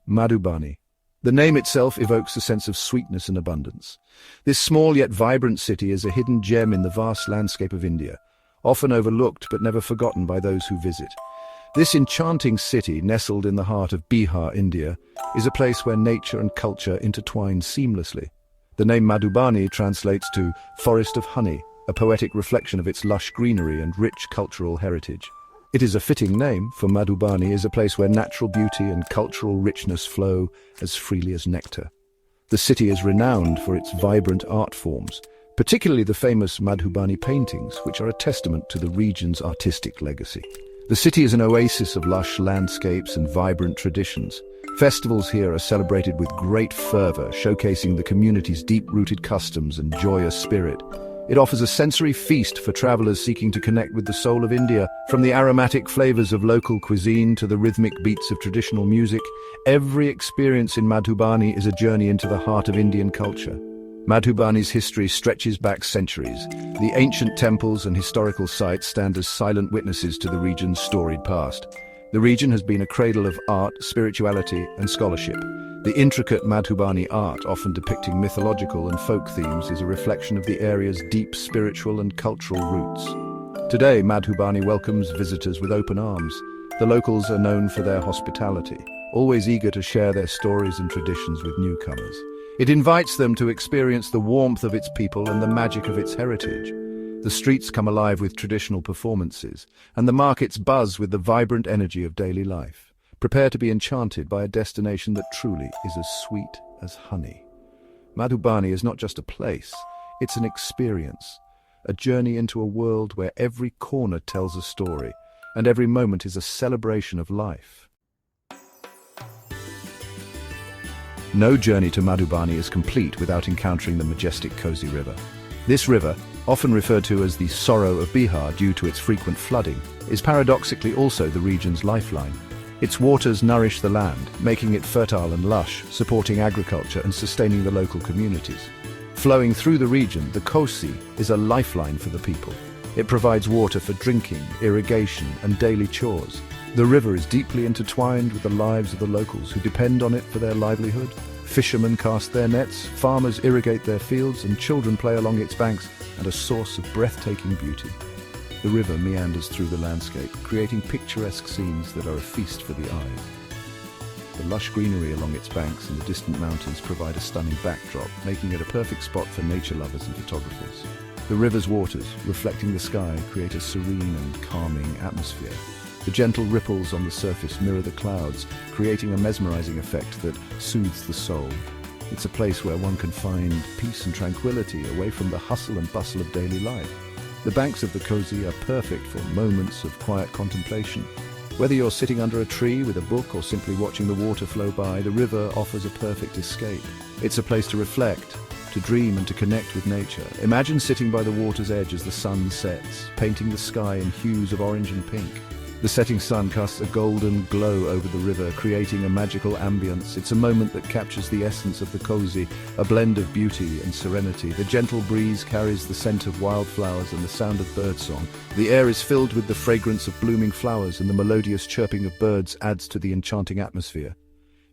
Madhubani. The name itself evokes a sense of sweetness and abundance. This small yet vibrant city is a hidden gem in the vast landscape of India, often overlooked but never forgotten by those who visit. This enchanting city, nestled in the heart of Bihar, India, is a place where nature and culture intertwine seamlessly. The name Madhubani translates to forest of honey, a poetic reflection of its lush greenery and rich cultural heritage. It is a fitting name, for Madhubani is a place where natural beauty and cultural richness flow as freely as nectar. The city is renowned for its vibrant art forms, particularly the famous Madhubani paintings, which are a testament to the region's artistic legacy. The city is an oasis of lush landscapes and vibrant traditions. Festivals here are celebrated with great fervor, showcasing the community's deep-rooted customs and joyous spirit. It offers a sensory feast for travelers seeking to connect with the soul of India. From the aromatic flavors of local cuisine to the rhythmic beats of traditional music, every experience in Madhubani is a journey into the heart of Indian culture. Madhubani's history stretches back centuries. The ancient temples and historical sites stand as silent witnesses to the region's storied past. The region has been a cradle of art, spirituality, and scholarship. The intricate Madhubani art, often depicting mythological and folk themes, is a reflection of the area's deep spiritual and cultural roots. Today, Madhubani welcomes visitors with open arms. The locals are known for their hospitality, always eager to share their stories and traditions with newcomers. It invites them to experience the warmth of its people and the magic of its heritage. The streets come alive with traditional performances, and the markets buzz with the vibrant energy of daily life. Prepare to be enchanted by a destination that truly is as sweet as honey. Madhubani is not just a place, it's an experience, a journey into a world where every corner tells a story, and every moment is a celebration of life. No journey to Madhubani is complete without encountering the majestic Kosi River. This river, often referred to as the sorrow of Bihar due to its frequent flooding, is paradoxically also the region's lifeline. Its waters nourish the land, making it fertile and lush, supporting agriculture and sustaining the local communities. Flowing through the region, the Kosi is a lifeline for the people. It provides water for drinking, irrigation, and daily chores. The river is deeply intertwined with the lives of the locals who depend on it for their livelihood. Fishermen cast their nets, farmers irrigate their fields, and children play along its banks, and a source of breathtaking beauty. The river meanders through the landscape, creating picturesque scenes that are a feast for the eye. The lush greenery along its banks and the distant mountains provide a stunning backdrop, making it a perfect spot for nature lovers and photographers. The river's waters, reflecting the sky, create a serene and calming atmosphere. The gentle ripples on the surface mirror the clouds, creating a mesmerizing effect that soothes the soul. It's a place where one can find peace and tranquility away from the hustle and bustle of daily life. The banks of the Kosi are perfect for moments of quiet contemplation. Whether you're sitting under a tree with a book or simply watching the water flow by, the river offers a perfect escape. It's a place to reflect, to dream and to connect with nature. Imagine sitting by the water's edge as the sun sets, painting the sky in hues of orange and pink. The setting sun casts a golden glow over the river, creating a magical ambience. It's a moment that captures the essence of the Kosi, a blend of beauty and serenity. The gentle breeze carries the scent of wildflowers and the sound of birdsong. The air is filled with the fragrance of blooming flowers, and the melodious chirping of birds adds to the enchanting atmosphere.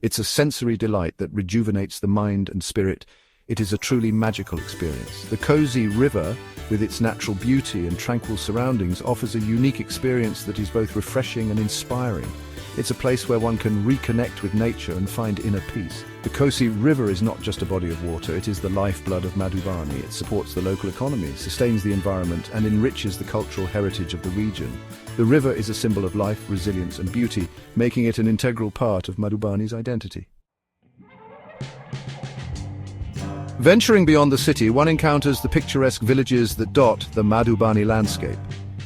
It's a sensory delight that rejuvenates the mind and spirit. It is a truly magical experience. The Kosi River, with its natural beauty and tranquil surroundings, offers a unique experience that is both refreshing and inspiring. It's a place where one can reconnect with nature and find inner peace. The Kosi River is not just a body of water, it is the lifeblood of Madhubani. It supports the local economy, sustains the environment, and enriches the cultural heritage of the region. The river is a symbol of life, resilience, and beauty, making it an integral part of Madhubani's identity. Venturing beyond the city, one encounters the picturesque villages that dot the Madhubani landscape.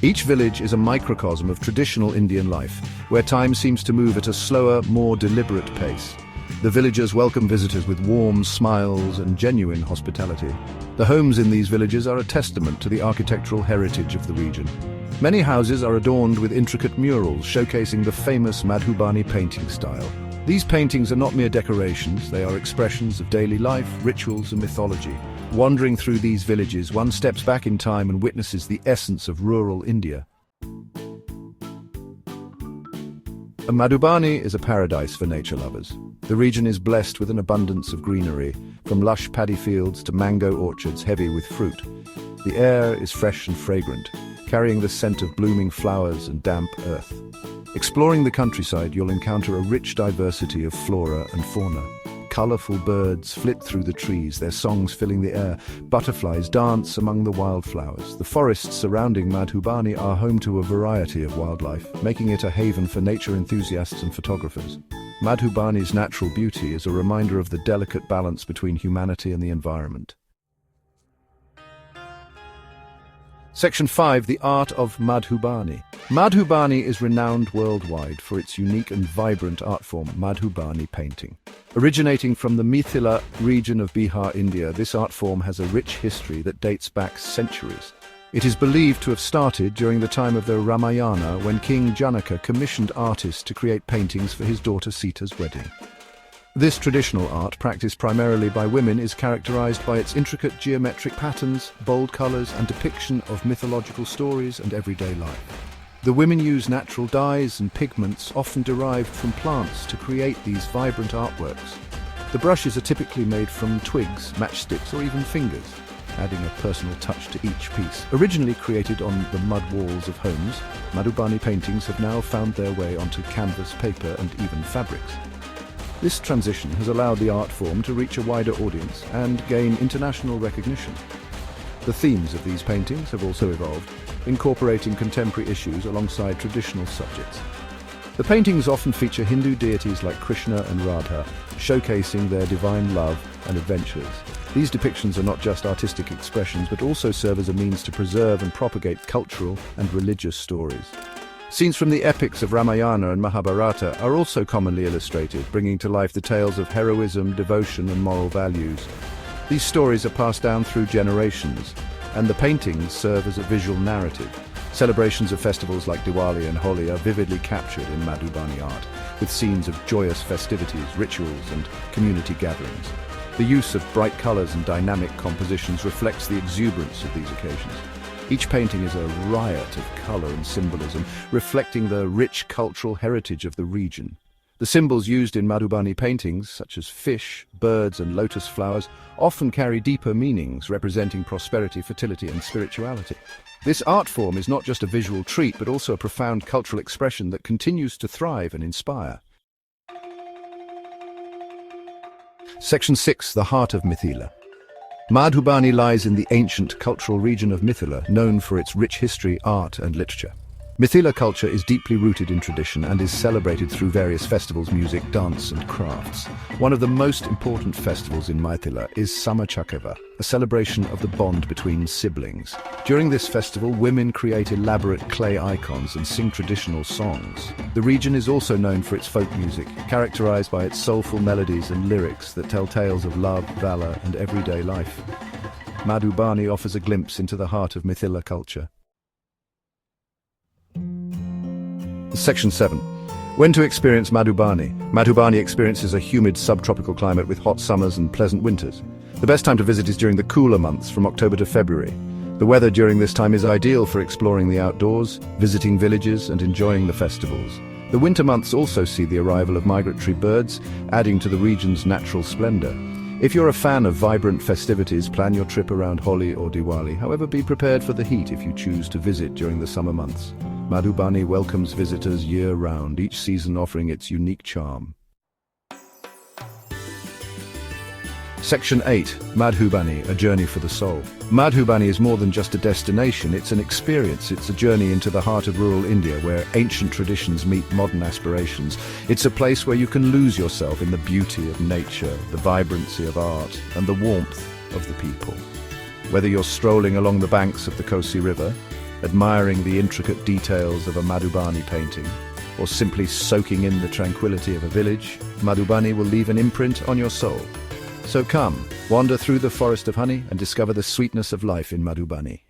Each village is a microcosm of traditional Indian life, where time seems to move at a slower, more deliberate pace. The villagers welcome visitors with warm smiles and genuine hospitality. The homes in these villages are a testament to the architectural heritage of the region. Many houses are adorned with intricate murals showcasing the famous Madhubani painting style. These paintings are not mere decorations, they are expressions of daily life, rituals and mythology. Wandering through these villages, one steps back in time and witnesses the essence of rural India. Madhubani is a paradise for nature lovers. The region is blessed with an abundance of greenery, from lush paddy fields to mango orchards heavy with fruit. The air is fresh and fragrant, carrying the scent of blooming flowers and damp earth. Exploring the countryside, you'll encounter a rich diversity of flora and fauna. Colorful birds flit through the trees, their songs filling the air. Butterflies dance among the wildflowers. The forests surrounding Madhubani are home to a variety of wildlife, making it a haven for nature enthusiasts and photographers. Madhubani's natural beauty is a reminder of the delicate balance between humanity and the environment. Section 5. The Art of Madhubani. Madhubani is renowned worldwide for its unique and vibrant art form, Madhubani painting. Originating from the Mithila region of Bihar, India, this art form has a rich history that dates back centuries. It is believed to have started during the time of the Ramayana, when King Janaka commissioned artists to create paintings for his daughter Sita's wedding. This traditional art, practiced primarily by women, is characterized by its intricate geometric patterns, bold colors, and depiction of mythological stories and everyday life. The women use natural dyes and pigments, often derived from plants, to create these vibrant artworks. The brushes are typically made from twigs, matchsticks, or even fingers, adding a personal touch to each piece. Originally created on the mud walls of homes, Madhubani paintings have now found their way onto canvas, paper, and even fabrics. This transition has allowed the art form to reach a wider audience and gain international recognition. The themes of these paintings have also evolved, incorporating contemporary issues alongside traditional subjects. The paintings often feature Hindu deities like Krishna and Radha, showcasing their divine love and adventures. These depictions are not just artistic expressions, but also serve as a means to preserve and propagate cultural and religious stories. Scenes from the epics of Ramayana and Mahabharata are also commonly illustrated, bringing to life the tales of heroism, devotion, and moral values. These stories are passed down through generations, and the paintings serve as a visual narrative. Celebrations of festivals like Diwali and Holi are vividly captured in Madhubani art, with scenes of joyous festivities, rituals, and community gatherings. The use of bright colors and dynamic compositions reflects the exuberance of these occasions. Each painting is a riot of color and symbolism, reflecting the rich cultural heritage of the region. The symbols used in Madhubani paintings, such as fish, birds, and lotus flowers, often carry deeper meanings, representing prosperity, fertility, and spirituality. This art form is not just a visual treat, but also a profound cultural expression that continues to thrive and inspire. Section 6. The Heart of Mithila. Madhubani lies in the ancient cultural region of Mithila, known for its rich history, art, and literature. Mithila culture is deeply rooted in tradition and is celebrated through various festivals, music, dance, and crafts. One of the most important festivals in Mithila is Sama Chakeva, a celebration of the bond between siblings. During this festival, women create elaborate clay icons and sing traditional songs. The region is also known for its folk music, characterized by its soulful melodies and lyrics that tell tales of love, valor, and everyday life. Madhubani offers a glimpse into the heart of Mithila culture. Section 7. When to experience Madhubani. Madhubani experiences a humid subtropical climate with hot summers and pleasant winters. The best time to visit is during the cooler months, from October to February. The weather during this time is ideal for exploring the outdoors, visiting villages, and enjoying the festivals. The winter months also see the arrival of migratory birds, adding to the region's natural splendor. If you're a fan of vibrant festivities, plan your trip around Holi or Diwali. However, be prepared for the heat if you choose to visit during the summer months. Madhubani welcomes visitors year-round, each season offering its unique charm. Section 8. Madhubani, a journey for the soul. Madhubani is more than just a destination, it's an experience. It's a journey into the heart of rural India, where ancient traditions meet modern aspirations. It's a place where you can lose yourself in the beauty of nature, the vibrancy of art, and the warmth of the people. Whether you're strolling along the banks of the Kosi River, admiring the intricate details of a Madhubani painting, or simply soaking in the tranquility of a village, Madhubani will leave an imprint on your soul. So come, wander through the forest of honey and discover the sweetness of life in Madhubani.